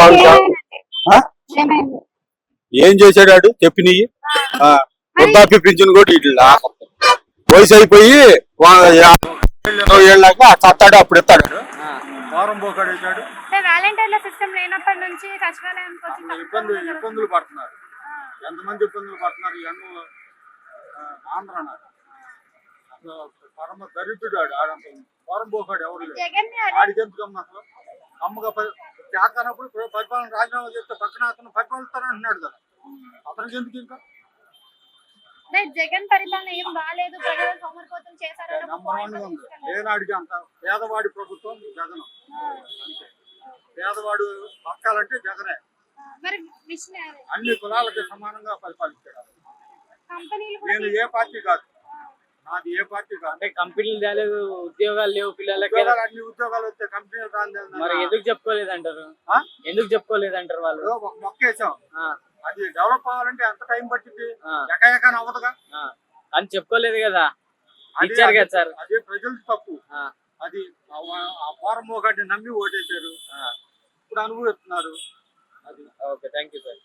పవన్ ఆ? ఏం చేశాడు చెప్పినవి వృద్ధాప్య పింఛన్ కూడా ఇట్లా వయసు అయిపోయి ఏళ్ళాక చస్తాడు అప్పుడు ఇస్తాడు వారం పోకాడు వేసాడు. ఇబ్బందులు పడుతున్నారు. ఎంతమంది ఇబ్బందులు పడుతున్నారు ఈ అన్నంలో. ఆంధ్ర పరమ దరిద్రుడు ఆడంత వారం పోకాడు ఎవరు లేదు. ఆడికి ఎందుకమ్మా అసలు అమ్మగా చేతనప్పుడు పరిపాలన రాజీనామా చేస్తే పక్కన అతను పరిపాలిస్తానని అంటున్నాడు కదా, అతనికి ఎందుకు ఇంకా జగన్ పరిపాలన ఏం బాలేదు, ప్రజలు సోమరిపోతం చేశారు. ఏనాడికి అంత పేదవాడి ప్రభుత్వం జగన్. పేదవాడు బతకాలంటే జగనే. అన్ని కులాలకి సమానంగా పరిపాలించాడు. నేను ఏ పార్టీ కాదు, నాది ఏ పార్టీ కాదు. అంటే కంపెనీలు రాలేదు, ఉద్యోగాలు లేవు పిల్లలకి. అన్ని ఉద్యోగాలు వస్తే కంపెనీలు రాలేదు. మరి ఎందుకు చెప్పుకోలేదంటారు? ఎందుకు చెప్పుకోలేదంటారు వాళ్ళు? ఒక మొక్క వేసాం, అది డెవలప్ అవ్వాలంటే ఎంత టైం పట్టింది, ఎకఎకని అవ్వదుగా అని చెప్పుకోలేదు కదా, ఇచ్చారు కదా సార్. అదే ప్రజలు తప్పు. అది ఆ ఫారం ఒకటి నమ్మి ఓటేశారు, ఇప్పుడు అనుభవిస్తున్నారు. అది ఓకే, థ్యాంక్ యూ సార్.